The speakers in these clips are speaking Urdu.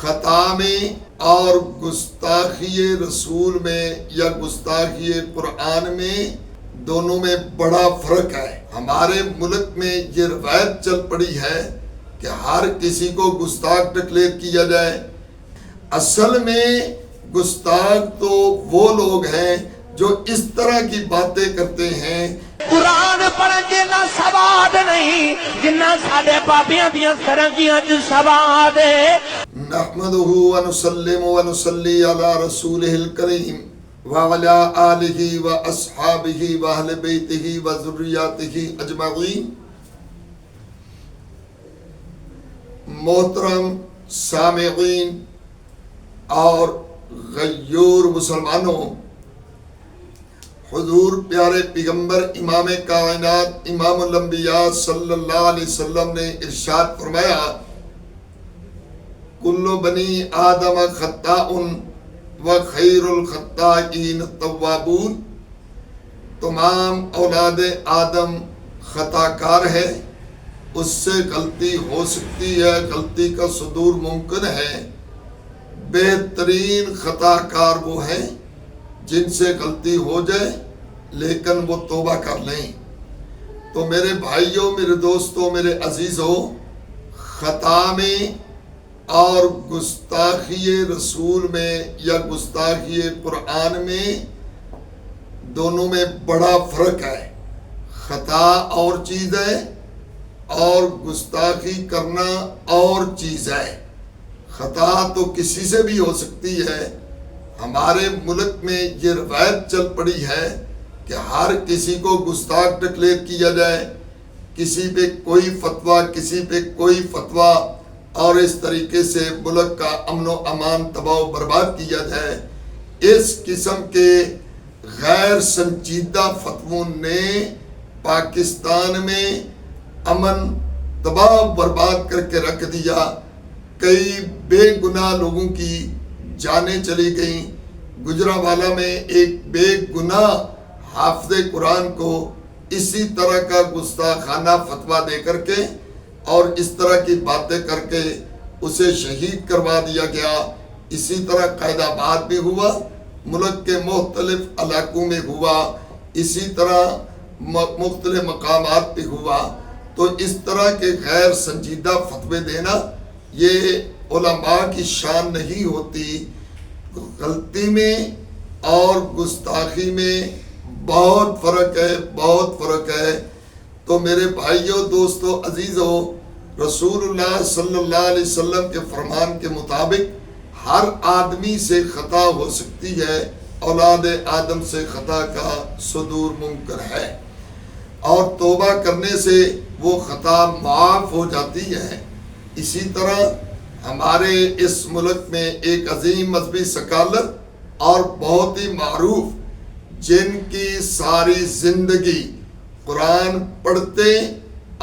خطا میں اور گستاخی رسول میں یا گستاخی قرآن میں دونوں میں بڑا فرق ہے۔ ہمارے ملک میں یہ روایت چل پڑی ہے کہ ہر کسی کو گستاخ ڈکلیئر کیا جائے۔ اصل میں گستاخ تو وہ لوگ ہیں جو اس طرح کی باتیں کرتے ہیں۔ قرآن پڑھن جنا سواد نہیں جنہ ساڈے بابیاں دیاں سرنگیاں چ سواد ہے۔ نحمدہ ونسلم ونصلی علی رسولہ الکریم وعلی آلہ واصحابہ واہل بیتہ وذریاتہ اجمعین۔ محترم سامعین اور غیور مسلمانوں، حضور پیارے پیغمبر امام کائنات امام الانبیاء صلی اللہ علیہ وسلم نے ارشاد فرمایا، کل بنی آدم خطاء وخیر الخطائین التوابون۔ تمام اولاد آدم خطا کار ہے، اس سے غلطی ہو سکتی ہے، غلطی کا صدور ممکن ہے۔ بہترین خطا کار وہ ہیں جن سے غلطی ہو جائے لیکن وہ توبہ کر لیں۔ تو میرے بھائیوں، میرے دوستوں، میرے عزیزوں، خطا میں اور گستاخی رسول میں یا گستاخی قرآن میں دونوں میں بڑا فرق ہے۔ خطا اور چیز ہے اور گستاخی کرنا اور چیز ہے۔ خطا تو کسی سے بھی ہو سکتی ہے۔ ہمارے ملک میں یہ روایت چل پڑی ہے کہ ہر کسی کو گستاخ ڈکلیئر کیا جائے، کسی پہ کوئی فتویٰ، کسی پہ کوئی فتویٰ، اور اس طریقے سے ملک کا امن و امان تباہ و برباد کیا جائے۔ اس قسم کے غیر سنجیدہ فتووں نے پاکستان میں امن تباہ و برباد کر کے رکھ دیا۔ کئی بے گناہ لوگوں کی جانیں چلی گئیں۔ گجرانوالہ میں ایک بے گناہ حافظ قرآن کو اسی طرح کا گستاخانہ فتویٰ دے کر کے اور اس طرح کی باتیں کر کے اسے شہید کروا دیا گیا۔ اسی طرح قائد آباد بھی ہوا، ملک کے مختلف علاقوں میں ہوا، اسی طرح مختلف مقامات پہ ہوا۔ تو اس طرح کے غیر سنجیدہ فتوے دینا یہ علماء کی شان نہیں ہوتی۔ غلطی میں اور گستاخی میں بہت فرق ہے، بہت فرق ہے۔ تو میرے بھائیوں، دوستوں، عزیزوں، رسول اللہ صلی اللہ علیہ وسلم کے فرمان کے مطابق ہر آدمی سے خطا ہو سکتی ہے، اولاد آدم سے خطا کا صدور ممکن ہے، اور توبہ کرنے سے وہ خطا معاف ہو جاتی ہے۔ اسی طرح ہمارے اس ملک میں ایک عظیم مذہبی سکالر اور بہت ہی معروف، جن کی ساری زندگی قرآن پڑھتے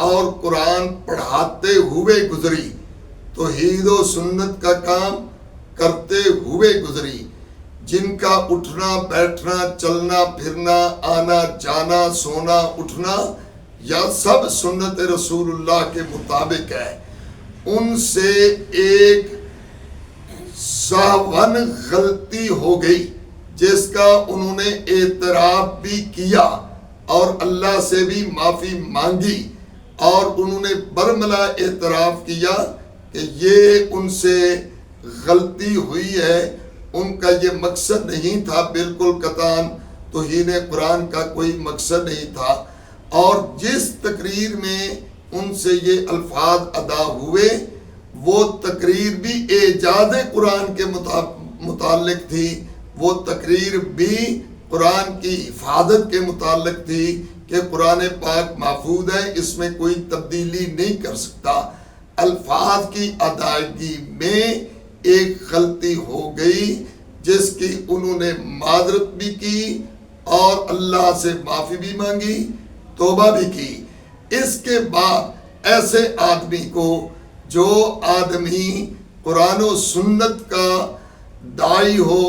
اور قرآن پڑھاتے ہوئے گزری، توحید و سنت کا کام کرتے ہوئے گزری، جن کا اٹھنا بیٹھنا چلنا پھرنا آنا جانا سونا اٹھنا یا سب سنت رسول اللہ کے مطابق ہے، ان سے ایک ساون غلطی ہو گئی جس کا انہوں نے اعتراف بھی کیا اور اللہ سے بھی معافی مانگی، اور انہوں نے برملا اعتراف کیا کہ یہ ان سے غلطی ہوئی ہے، ان کا یہ مقصد نہیں تھا، بالکل قطعاً توہین قرآن کا کوئی مقصد نہیں تھا۔ اور جس تقریر میں ان سے یہ الفاظ ادا ہوئے، وہ تقریر بھی اعجاز قرآن کے متعلق تھی، وہ تقریر بھی قرآن کی حفاظت کے متعلق تھی کہ قرآن پاک محفوظ ہے، اس میں کوئی تبدیلی نہیں کر سکتا۔ الفاظ کی ادائیگی میں ایک غلطی ہو گئی جس کی انہوں نے معذرت بھی کی اور اللہ سے معافی بھی مانگی، توبہ بھی کی۔ اس کے بعد ایسے آدمی کو، جو آدمی قرآن و سنت کا داعی ہو،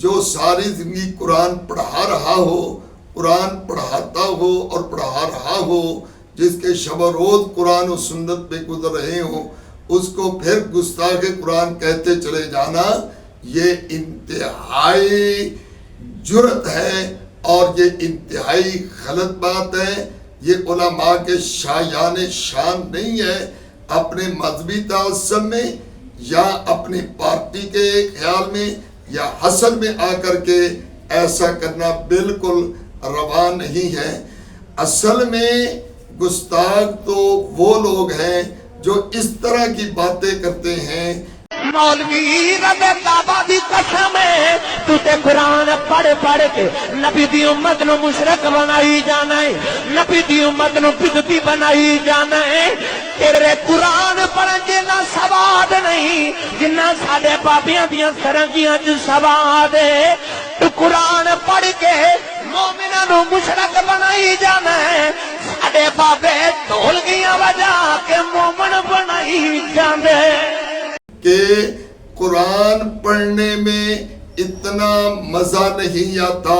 جو ساری زندگی قرآن پڑھا رہا ہو، قرآن پڑھاتا ہو اور پڑھا رہا ہو، جس کے شب و روز قرآن و سنت پہ گزر رہے ہوں، اس کو پھر گستاخ قرآن کہتے چلے جانا، یہ انتہائی جرت ہے اور یہ انتہائی غلط بات ہے۔ یہ علماء کے شایان شان نہیں ہے اپنے مذہبی تعصب میں یا اپنی پارٹی کے خیال میں یا حسد میں آ کر کے ایسا کرنا بالکل روا نہیں ہے۔ اصل میں گستاخ تو وہ لوگ ہیں جو اس طرح کی باتیں کرتے ہیں۔ مولوی رب کعبہ دی قسم ہے، تو تے قرآن پڑھ پڑھ کے نبی دی امت نو مشرک بنائی جانا ہے، نبی دی امت نو بدعتی بنائی جانا ہے۔ تیرے قرآن پڑھن جنا سواد نہیں جنہ ساڈے بابیاں دیاں سرنگیاں چ سواد ہے۔ تو قرآن پڑھ کے مومناں نو مشرک بنائی جانا ہے، ساڈے بابے ڈھولکیاں بجا کے مومن بنائی جاندے۔ کہ قرآن پڑھنے میں اتنا مزہ نہیں آتا،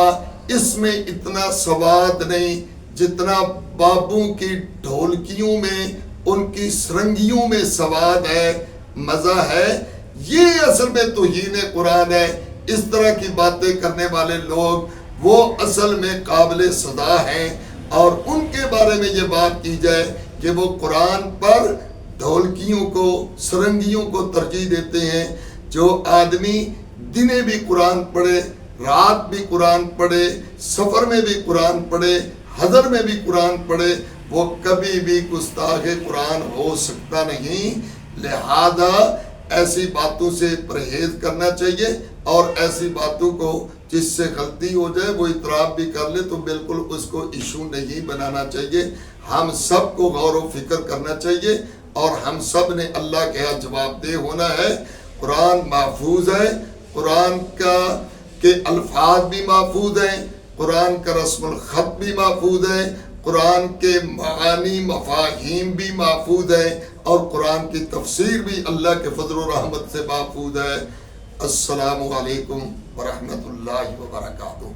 اس میں اتنا سواد نہیں جتنا بابوں کی ڈھولکیوں میں، ان کی سرنگیوں میں سواد ہے، مزہ ہے۔ یہ اصل میں توہین قرآن ہے۔ اس طرح کی باتیں کرنے والے لوگ وہ اصل میں قابل سزا ہیں، اور ان کے بارے میں یہ بات کی جائے کہ وہ قرآن پر ڈھولکیوں کو، سرنگیوں کو ترجیح دیتے ہیں۔ جو آدمی دنے بھی قرآن پڑھے، رات بھی قرآن پڑھے، سفر میں بھی قرآن پڑھے، حضر میں بھی قرآن پڑھے، وہ کبھی بھی گستاخ قرآن ہو سکتا نہیں۔ لہذا ایسی باتوں سے پرہیز کرنا چاہیے، اور ایسی باتوں کو جس سے غلطی ہو جائے وہ اعتراف بھی کر لے تو بالکل اس کو ایشو نہیں بنانا چاہیے۔ ہم سب کو غور و فکر کرنا چاہیے، اور ہم سب نے اللہ کے ہاں جواب دہ ہونا ہے۔ قرآن محفوظ ہے، قرآن کے الفاظ بھی محفوظ ہیں، قرآن کا رسم الخط بھی محفوظ ہے، قرآن کے معانی مفاہیم بھی محفوظ ہیں، اور قرآن کی تفسیر بھی اللہ کے فضل و رحمت سے محفوظ ہے۔ السلام علیکم ورحمۃ اللہ وبرکاتہ۔